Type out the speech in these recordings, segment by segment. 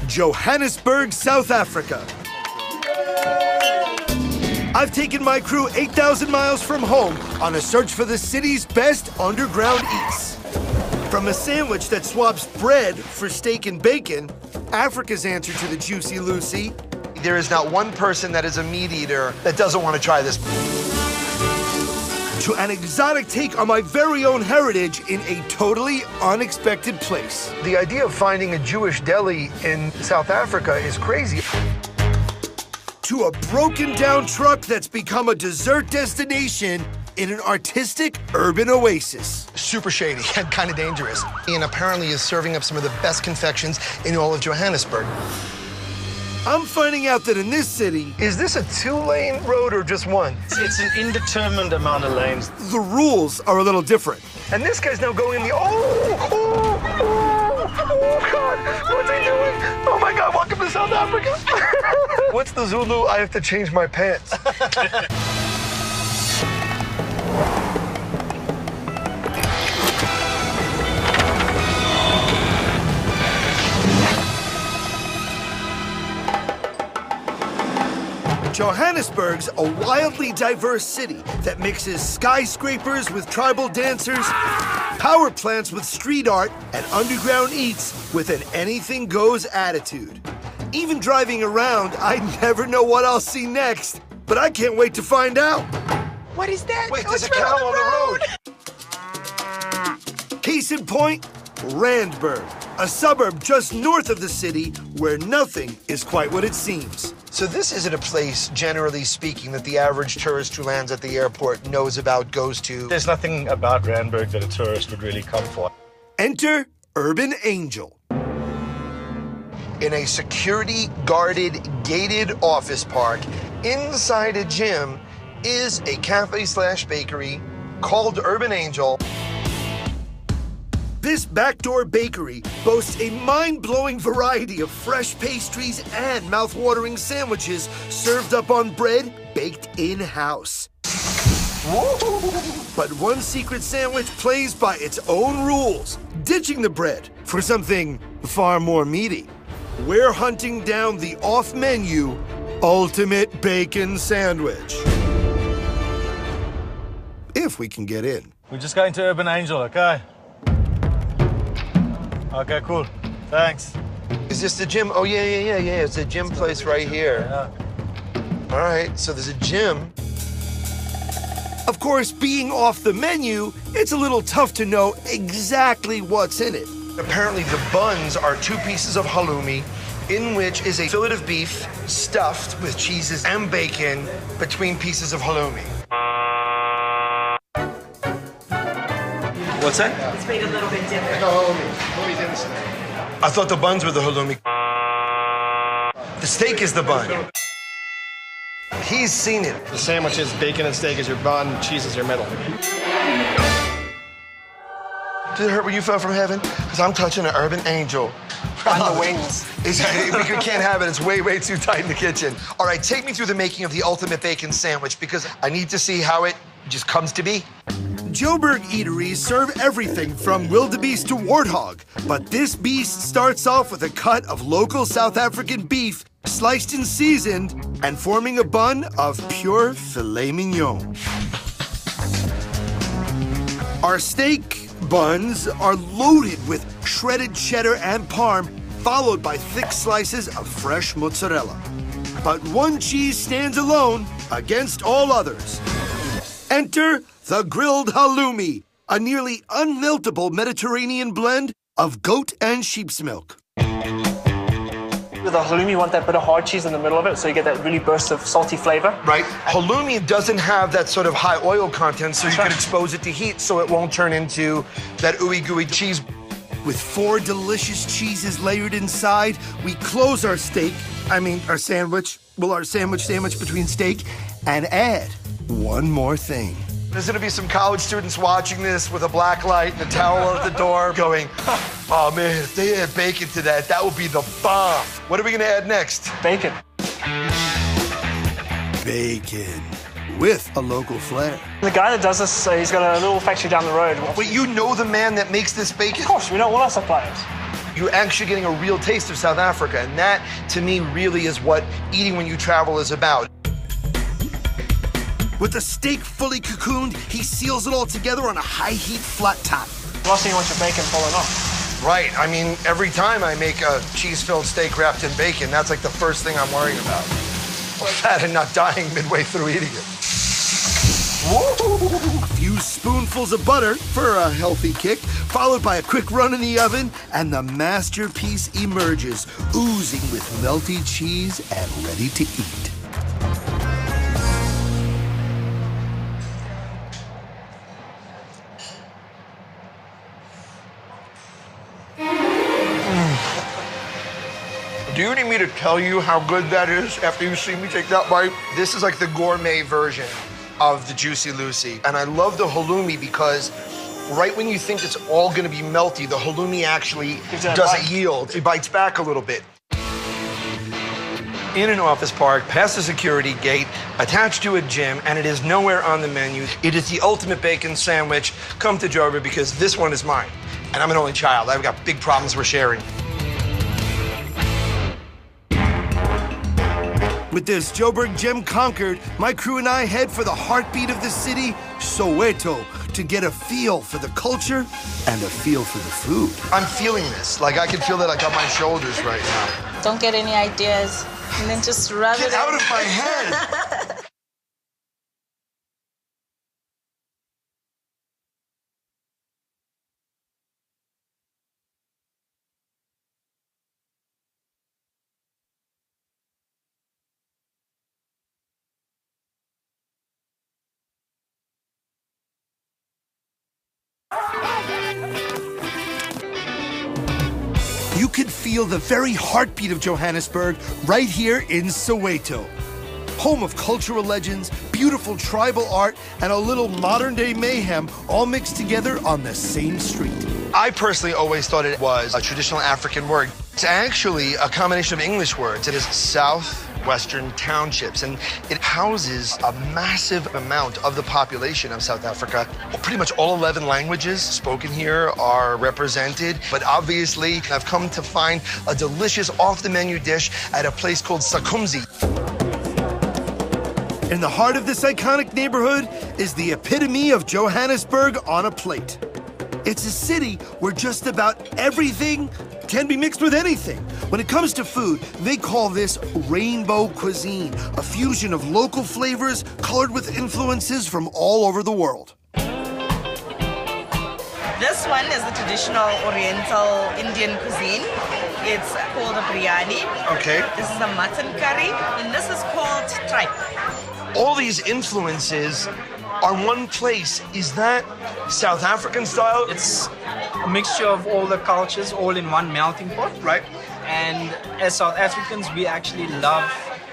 Johannesburg, South Africa. I've taken my crew 8,000 miles from home on a search for the city's best underground eats. From a sandwich that swaps bread for steak and bacon, Africa's answer to the Juicy Lucy. There is not one person that is a meat eater that doesn't want to try this. To an exotic take on my very own heritage in a totally unexpected place. The idea of finding a Jewish deli in South Africa is crazy. To a broken down truck that's become a dessert destination in an artistic urban oasis. Super shady and kind of dangerous. And apparently is serving up some of the best confections in all of Johannesburg. I'm finding out that in this city... Is this a 2-lane road or just one? It's an indeterminate amount of lanes. The rules are a little different. And this guy's now going in the... Oh, God, what's he doing? Oh, my God, welcome to South Africa. What's the Zulu? I have to change my pants. Johannesburg's a wildly diverse city that mixes skyscrapers with tribal dancers, power plants with street art, and underground eats with an anything-goes attitude. Even driving around, I never know what I'll see next, but I can't wait to find out. What is that? Wait, there's a cow on the road. Case in point, Randburg, a suburb just north of the city where nothing is quite what it seems. So this isn't a place, generally speaking, that the average tourist who lands at the airport knows about, goes to. There's nothing about Randburg that a tourist would really come for. Enter Urban Angel. In a security-guarded, gated office park, inside a gym, is a cafe/bakery called Urban Angel. This backdoor bakery boasts a mind-blowing variety of fresh pastries and mouth-watering sandwiches served up on bread baked in-house. But one secret sandwich plays by its own rules, ditching the bread for something far more meaty. We're hunting down the off-menu ultimate bacon sandwich. If we can get in. We're just going to Urban Angel, okay? Okay, cool. Thanks. Is this the gym? Oh, yeah. It's a gym place right here. Yeah. All right, so there's a gym. Of course, being off the menu, it's a little tough to know exactly what's in it. Apparently, the buns are 2 pieces of halloumi, in which is a fillet of beef stuffed with cheeses and bacon between pieces of halloumi. What's that? It's made a little bit different. No, halloumi's in the steak. I thought the buns were the halloumi. The steak is the bun. He's seen it. The sandwich is bacon and steak is your bun, cheese is your middle. Did it hurt when you fell from heaven? Because I'm touching an Urban Angel. On the wings. We can't have it. It's way, way too tight in the kitchen. All right, take me through the making of the ultimate bacon sandwich because I need to see how it just comes to be. Joburg eateries serve everything from wildebeest to warthog, but this beast starts off with a cut of local South African beef, sliced and seasoned, and forming a bun of pure filet mignon. Our steak buns are loaded with shredded cheddar and parm, followed by thick slices of fresh mozzarella. But one cheese stands alone against all others. Enter the grilled halloumi, a nearly unmeltable Mediterranean blend of goat and sheep's milk. With the halloumi, you want that bit of hard cheese in the middle of it, so you get that really burst of salty flavor. Right. Halloumi doesn't have that sort of high oil content, so you can expose it to heat so it won't turn into that ooey gooey cheese. With 4 delicious cheeses layered inside, we close our sandwich between steak, and add one more thing. There's gonna be some college students watching this with a black light and a towel at the door going, oh man, if they add bacon to that, that would be the bomb. What are we gonna add next? Bacon. Bacon with a local flair. The guy that does this, he's got a little factory down the road. Wait, you know the man that makes this bacon? Of course, we know all our suppliers. You're actually getting a real taste of South Africa, and that, to me, really is what eating when you travel is about. With the steak fully cocooned, he seals it all together on a high-heat flat top. Last thing you want your bacon falling off. Right, I mean, every time I make a cheese-filled steak wrapped in bacon, that's like the first thing I'm worrying about. That and not dying midway through eating it. Whoa. A few spoonfuls of butter for a healthy kick, followed by a quick run in the oven, and the masterpiece emerges, oozing with melty cheese and ready to eat. Do you need me to tell you how good that is after you see me take that bite? This is like the gourmet version of the Juicy Lucy. And I love the halloumi because right when you think it's all gonna be melty, the halloumi actually doesn't yield. It bites back a little bit. In an office park, past the security gate, attached to a gym, and it is nowhere on the menu. It is the ultimate bacon sandwich. Come to Joburg because this one is mine. And I'm an only child. I've got big problems we're sharing. With this Joburg gem conquered, my crew and I head for the heartbeat of the city, Soweto, to get a feel for the culture and a feel for the food. I'm feeling this. Like, I can feel that like on my shoulders right now. Don't get any ideas, and then just rub it Get out of my head! You can feel the very heartbeat of Johannesburg right here in Soweto. Home of cultural legends, beautiful tribal art, and a little modern-day mayhem all mixed together on the same street. I personally always thought it was a traditional African word. It's actually a combination of English words. It is Southwestern Townships, and it houses a massive amount of the population of South Africa. Well, pretty much all 11 languages spoken here are represented, but obviously I've come to find a delicious off-the-menu dish at a place called Sakumzi. In the heart of this iconic neighborhood is the epitome of Johannesburg on a plate. It's a city where just about everything can be mixed with anything. When it comes to food, they call this rainbow cuisine, a fusion of local flavors colored with influences from all over the world. This one is the traditional Oriental Indian cuisine. It's called a biryani. Okay. This is a mutton curry, and this is called tripe. All these influences are one place. Is that South African style? It's a mixture of all the cultures, all in one melting pot. Right. And as South Africans, we actually love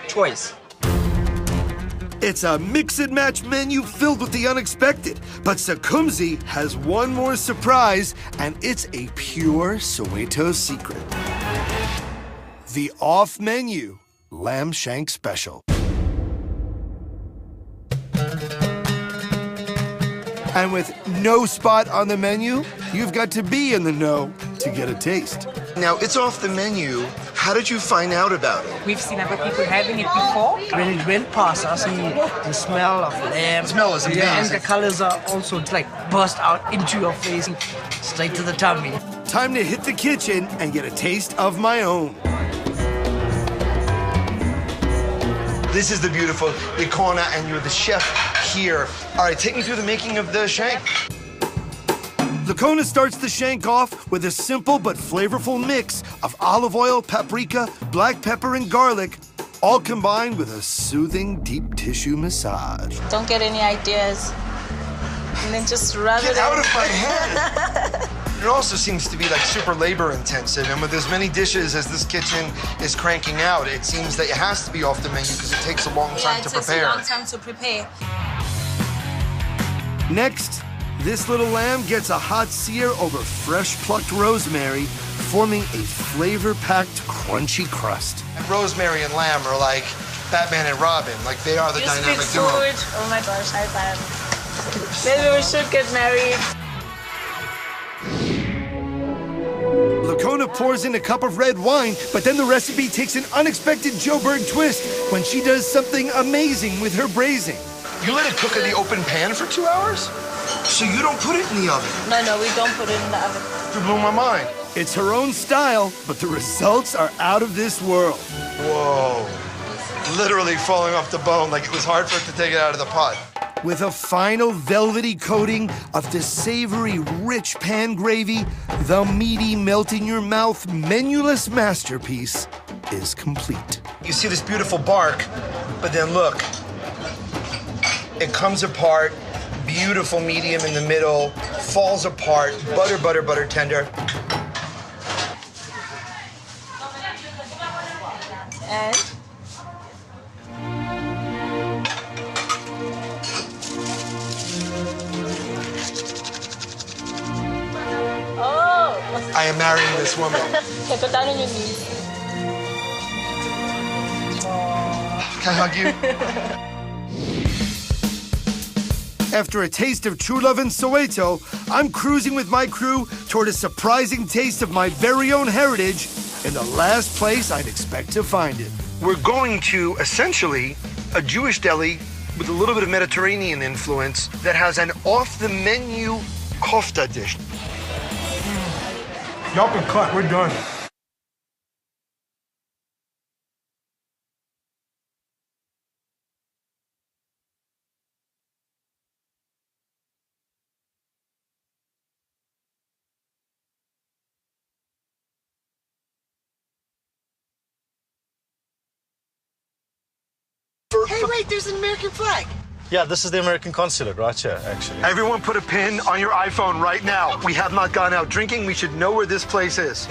choice. It's a mix-and-match menu filled with the unexpected. But Sakumzi has one more surprise, and it's a pure Soweto secret. The off-menu lamb shank special. And with no spot on the menu, you've got to be in the know to get a taste. Now, it's off the menu. How did you find out about it? We've seen other people having it before. When it went past us, the smell of lamb. The smell is amazing. Yeah, and the colors are also like burst out into your face, straight to the tummy. Time to hit the kitchen and get a taste of my own. This is the beautiful Ikona, and you're the chef here. All right, take me through the making of the shank. Lakona starts the shank off with a simple but flavorful mix of olive oil, paprika, black pepper, and garlic, all combined with a soothing deep tissue massage. Don't get any ideas, and then just rub Get it out in. of my head! It also seems to be like super labor intensive, and with as many dishes as this kitchen is cranking out, it seems that it has to be off the menu because it takes a long time to prepare. Yeah, it takes a long time to prepare. Next, this little lamb gets a hot sear over fresh plucked rosemary, forming a flavor-packed crunchy crust. Rosemary and lamb are like Batman and Robin, like they are the You dynamic speak duo. food. Oh my gosh, high five. Maybe we should get married. Kona pours in a cup of red wine, but then the recipe takes an unexpected Joburg twist when she does something amazing with her braising. You let it cook in the open pan for 2 hours? So you don't put it in the oven? No, we don't put it in the oven. You blew my mind. It's her own style, but the results are out of this world. Whoa. Literally falling off the bone, like it was hard for it to take it out of the pot. With a final velvety coating of this savory, rich pan gravy, the meaty, melt-in-your-mouth, menuless masterpiece is complete. You see this beautiful bark, but then look. It comes apart, beautiful medium in the middle, falls apart, butter tender. And I am marrying this woman. okay, go down on your knees. Can I hug you? After a taste of true love in Soweto, I'm cruising with my crew toward a surprising taste of my very own heritage in the last place I'd expect to find it. We're going to, essentially, a Jewish deli with a little bit of Mediterranean influence that has an off-the-menu kofta dish. Y'all can cut, we're done. Hey, wait, there's an American flag. Yeah, this is the American consulate right here, actually. Everyone put a pin on your iPhone right now. We have not gone out drinking. We should know where this place is.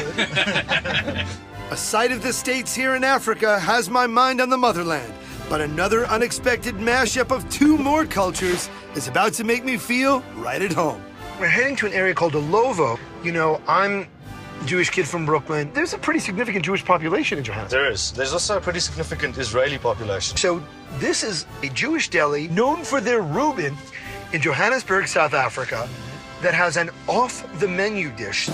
A sight of the States here in Africa has my mind on the motherland, but another unexpected mashup of two more cultures is about to make me feel right at home. We're heading to an area called Olovo. You know, I'm a Jewish kid from Brooklyn. There's a pretty significant Jewish population in Johannesburg. There is. There's also a pretty significant Israeli population. So this is a Jewish deli known for their Reuben in Johannesburg, South Africa, that has an off-the-menu dish.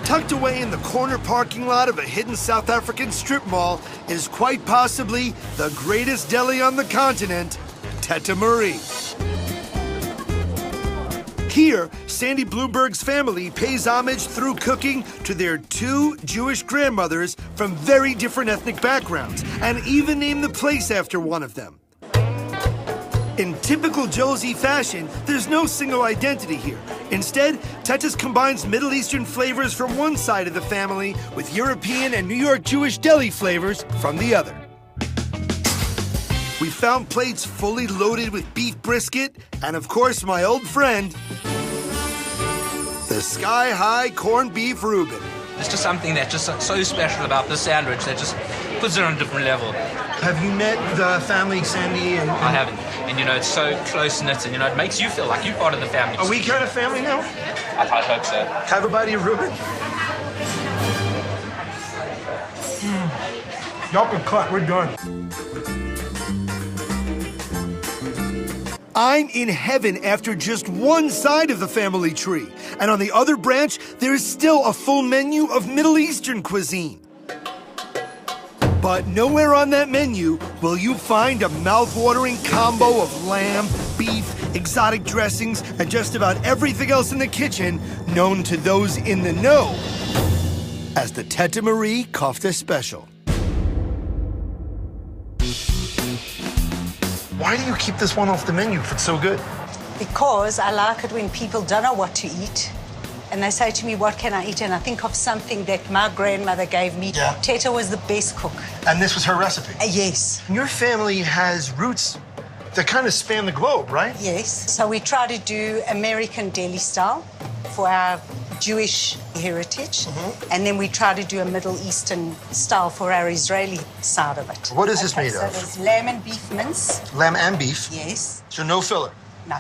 Tucked away in the corner parking lot of a hidden South African strip mall is quite possibly the greatest deli on the continent, Teta Marie. Here, Sandy Bloomberg's family pays homage through cooking to their two Jewish grandmothers from very different ethnic backgrounds, and even named the place after one of them. In typical Josie fashion, there's no single identity here. Instead, Teta's combines Middle Eastern flavors from one side of the family with European and New York Jewish deli flavors from the other. We found plates fully loaded with beef brisket, and of course, my old friend, the sky-high corned beef Reuben. It's just something that's just so special about this sandwich that just puts it on a different level. Have you met the family, Sandy? I haven't. And, you know, it's so close-knit, and, you know, it makes you feel like you're part of the family. Are we kind of family now? I hope so. Have a bite of Reuben? Y'all can cut, we're done. I'm in heaven after just one side of the family tree. And on the other branch, there is still a full menu of Middle Eastern cuisine. But nowhere on that menu will you find a mouth-watering combo of lamb, beef, exotic dressings, and just about everything else in the kitchen known to those in the know as the Teta Marie Kofta Special. Why do you keep this one off the menu if it's so good? Because I like it when people don't know what to eat. And they say to me, what can I eat? And I think of something that my grandmother gave me. Yeah. Teta was the best cook. And this was her recipe? Yes. Your family has roots that kind of span the globe, right? Yes. So we try to do American deli style for our Jewish heritage. And then we try to do a Middle Eastern style for our Israeli side of it. What is this made so of? There's lamb and beef mince. Lamb and beef? Yes. So no filler? No.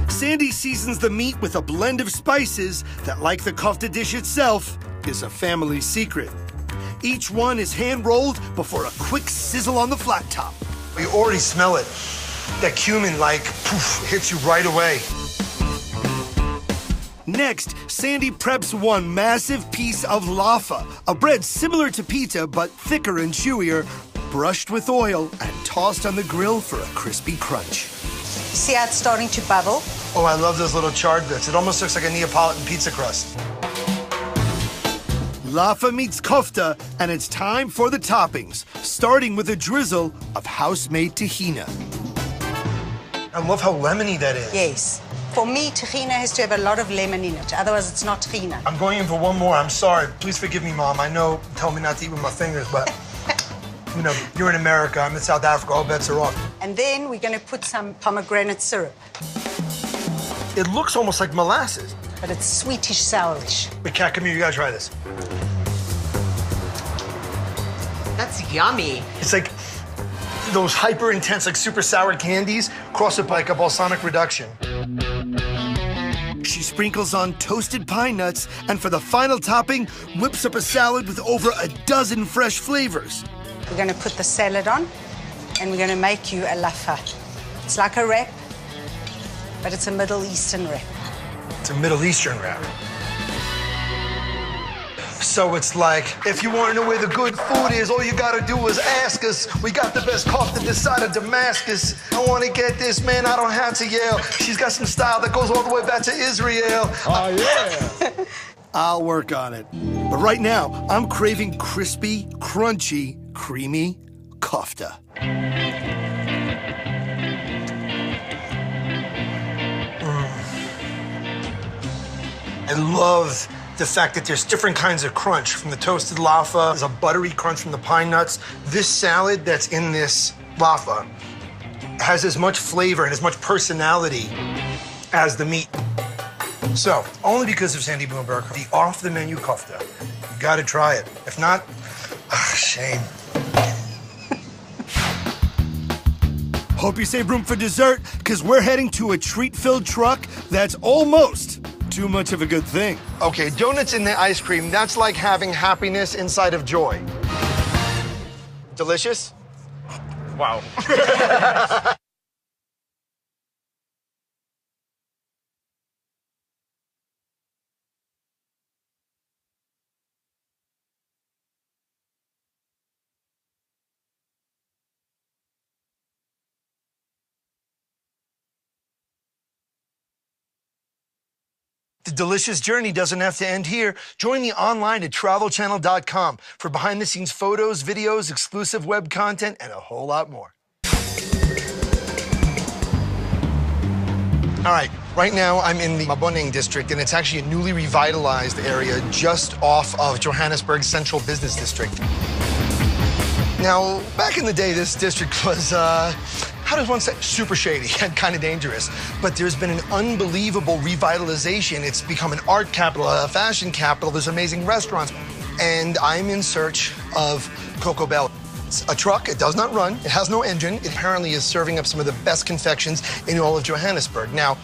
Sandy seasons the meat with a blend of spices that, like the kofta dish itself, is a family secret. Each one is hand-rolled before a quick sizzle on the flat top. You already smell it. That cumin, like, poof, hits you right away. Next, Sandy preps one massive piece of laffa, a bread similar to pita but thicker and chewier, brushed with oil and tossed on the grill for a crispy crunch. See how it's starting to bubble? Oh, I love those little charred bits. It almost looks like a Neapolitan pizza crust. Laffa meets kofta, and it's time for the toppings, starting with a drizzle of house-made tahina. I love how lemony that is. Yes. For me, tahina has to have a lot of lemon in it, otherwise it's not tahina. I'm going in for one more. I'm sorry. Please forgive me, Mom. I know, tell me not to eat with my fingers, but, you know, you're in America, I'm in South Africa, all bets are off. And then we're going to put some pomegranate syrup. It looks almost like molasses. But it's sweetish, sourish. But Kat, come here, you gotta try this. That's yummy. It's like those hyper intense, like super sour candies, cross it by like a balsamic reduction. She sprinkles on toasted pine nuts, and for the final topping, whips up a salad with over a dozen fresh flavors. We're going to put the salad on, and we're going to make you a laffa. It's like a wrap, but it's a Middle Eastern wrap. It's a Middle Eastern wrap. So it's like, if you want to know where the good food is, all you gotta do is ask us. We got the best kofta this side of Damascus. I want to get this, man, I don't have to yell. She's got some style that goes all the way back to Israel. Oh, yeah. I'll work on it. But right now, I'm craving crispy, crunchy, creamy kofta. I love the fact that there's different kinds of crunch from the toasted laffa. There's a buttery crunch from the pine nuts. This salad that's in this laffa has as much flavor and as much personality as the meat. So, only because of Sandy Bloomberg, the off-the-menu kofta. You gotta try it. If not, shame. Hope you save room for dessert, because we're heading to a treat-filled truck that's almost too much of a good thing. Okay, donuts in the ice cream, that's like having happiness inside of joy. Delicious? Wow. The delicious journey doesn't have to end here. Join me online at travelchannel.com for behind-the-scenes photos, videos, exclusive web content, and a whole lot more. All right, right now I'm in the Maboneng district, and it's actually a newly revitalized area just off of Johannesburg's Central Business District. Now, back in the day, this district was, how does one say, super shady and kind of dangerous. But there's been an unbelievable revitalization. It's become an art capital, a fashion capital. There's amazing restaurants. And I'm in search of Coco Bell. It's a truck, it does not run, it has no engine. It apparently is serving up some of the best confections in all of Johannesburg. Now,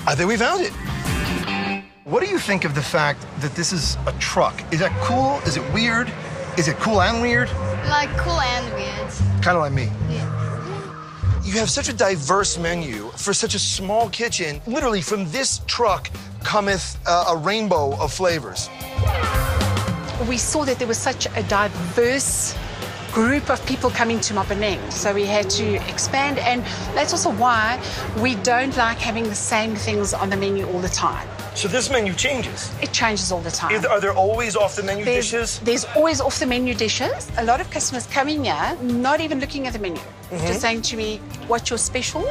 I think we found it. What do you think of the fact that this is a truck? Is that cool? Is it weird? Is it cool and weird? Like cool and weird. Kind of like me. Yeah. You have such a diverse menu for such a small kitchen. Literally, from this truck cometh a rainbow of flavors. We saw that there was such a diverse group of people coming to Maboneng, so we had to expand, and that's also why we don't like having the same things on the menu all the time. So this menu changes? It changes all the time. Are there always off-the-menu dishes? There's always off-the-menu dishes. A lot of customers coming here, not even looking at the menu, just saying to me, what's your special?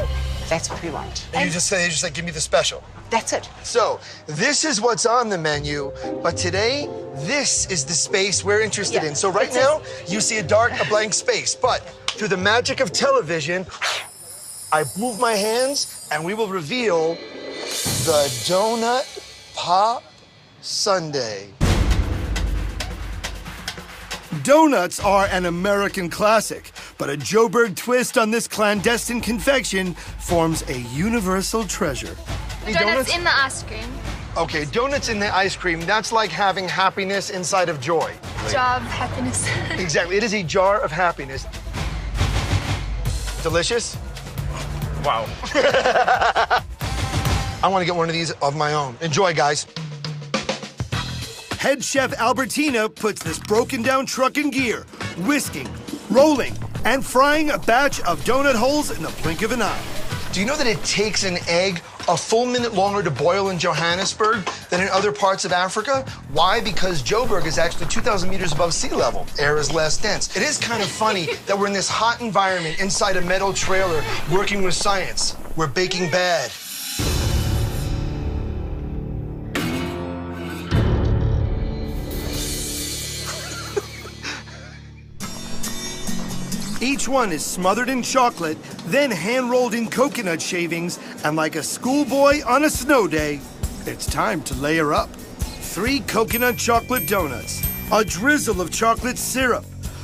That's what we want. And you just say, give me the special. That's it. So this is what's on the menu, but today, this is the space we're interested in. So right now, you see a blank space, but through the magic of television, I move my hands and we will reveal the Donut Pop Sundae. Donuts are an American classic, but a Joburg twist on this clandestine confection forms a universal treasure. Donuts in the ice cream. Okay, donuts in the ice cream, that's like having happiness inside of joy. Jar of happiness. Exactly, it is a jar of happiness. Delicious? Wow. I want to get one of these of my own. Enjoy, guys. Head chef Albertina puts this broken down truck in gear, whisking, rolling, and frying a batch of donut holes in the blink of an eye. Do you know that it takes an egg a full minute longer to boil in Johannesburg than in other parts of Africa? Why? Because Joburg is actually 2,000 meters above sea level. Air is less dense. It is kind of funny that we're in this hot environment inside a metal trailer working with science. We're baking bad. Each one is smothered in chocolate, then hand-rolled in coconut shavings, and like a schoolboy on a snow day, it's time to layer up. 3 coconut chocolate donuts, a drizzle of chocolate syrup,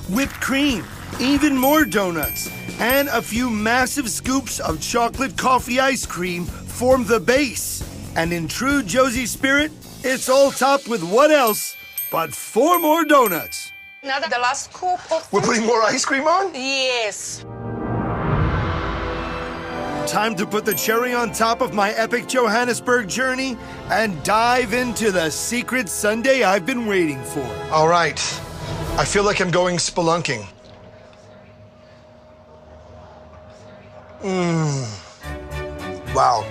whipped cream, even more donuts, and a few massive scoops of chocolate coffee ice cream form the base. And in true Josie spirit, it's all topped with what else but 4 more donuts. Now the last scoop of... We're putting more ice cream on? Yes. Time to put the cherry on top of my epic Johannesburg journey and dive into the secret sundae I've been waiting for. All right. I feel like I'm going spelunking. Wow.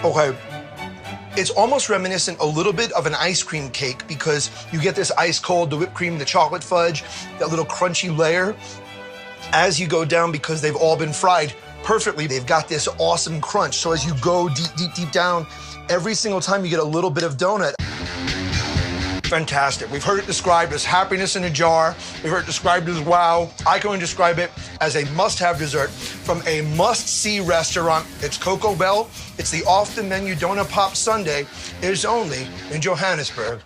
Okay. It's almost reminiscent a little bit of an ice cream cake because you get this ice cold, the whipped cream, the chocolate fudge, that little crunchy layer. As you go down, because they've all been fried perfectly, they've got this awesome crunch. So as you go deep, deep, deep down, every single time you get a little bit of donut. Fantastic. We've heard it described as happiness in a jar. We've heard it described as wow. I can only describe it as a must-have dessert from a must-see restaurant. It's Coco Bell. It's the off-the-menu Donut Pop Sundae. It is only in Johannesburg.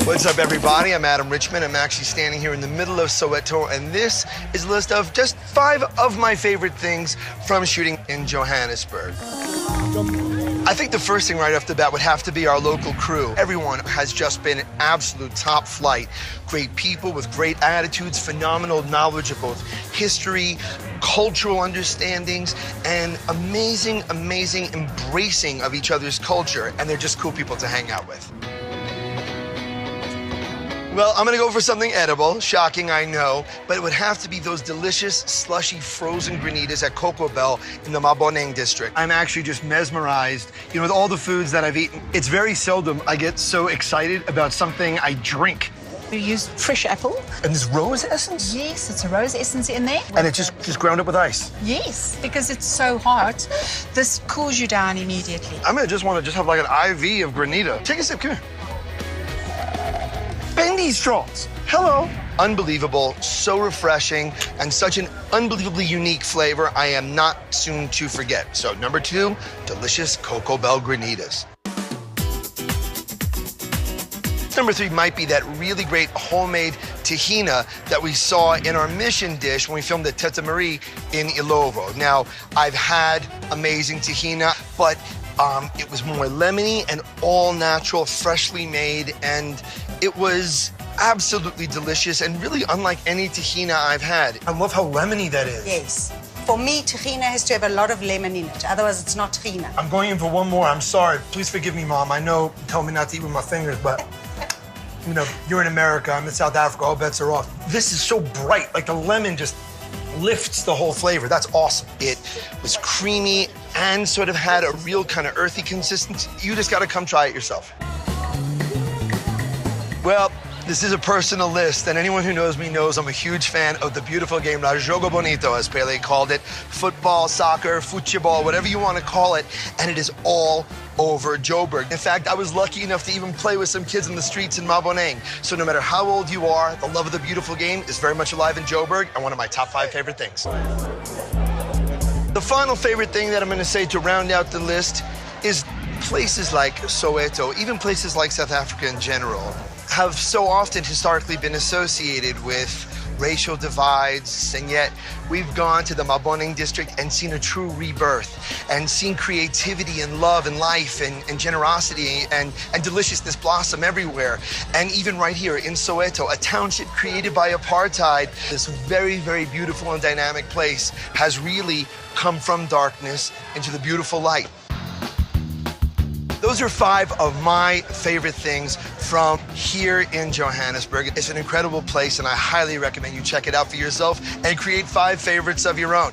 What's up, everybody? I'm Adam Richman. I'm actually standing here in the middle of Soweto, and this is a list of just 5 of my favorite things from shooting in Johannesburg. I think the first thing right off the bat would have to be our local crew. Everyone has just been absolute top flight. Great people with great attitudes, phenomenal knowledge of both history, cultural understandings, and amazing, amazing embracing of each other's culture. And they're just cool people to hang out with. Well, I'm gonna go for something edible. Shocking, I know, but it would have to be those delicious, slushy, frozen granitas at Coco Bell in the Maboneng district. I'm actually just mesmerized, with all the foods that I've eaten. It's very seldom I get so excited about something I drink. We use fresh apple. And this rose essence? Yes, it's a rose essence in there. And it's just ground up with ice? Yes, because it's so hot, this cools you down immediately. I'm gonna just want to have like an IV of granita. Take a sip, come here. Bendy straws. Hello. Unbelievable, so refreshing, and such an unbelievably unique flavor I am not soon to forget. So number 2, delicious Coco Bell granitas. Number 3 might be that really great homemade tahina that we saw in our mission dish when we filmed at Teta Marie in Ilovo. Now, I've had amazing tahina, but It was more lemony and all natural, freshly made, and it was absolutely delicious and really unlike any tahina I've had. I love how lemony that is. Yes. For me, tahina has to have a lot of lemon in it. Otherwise, it's not tahina. I'm going in for one more. I'm sorry. Please forgive me, Mom. I know you told me not to eat with my fingers, but you know, you're in America, I'm in South Africa, all bets are off. This is so bright, like the lemon just lifts the whole flavor. That's awesome. It was creamy and sort of had a real kind of earthy consistency. You just gotta come try it yourself. Well, this is a personal list, and anyone who knows me knows I'm a huge fan of the beautiful game, La Jogo Bonito, as Pele called it. Football, soccer, futebol, whatever you want to call it, and it is all over Joburg. In fact, I was lucky enough to even play with some kids in the streets in Maboneng. So no matter how old you are, the love of the beautiful game is very much alive in Joburg, and one of my top 5 favorite things. The final favorite thing that I'm going to say to round out the list is places like Soweto, even places like South Africa in general, have so often historically been associated with racial divides, and yet we've gone to the Maboneng district and seen a true rebirth and seen creativity and love and life and generosity and deliciousness blossom everywhere. And even right here in Soweto, a township created by apartheid, this very, very beautiful and dynamic place has really come from darkness into the beautiful light. Those are 5 of my favorite things from here in Johannesburg. It's an incredible place, and I highly recommend you check it out for yourself and create 5 favorites of your own.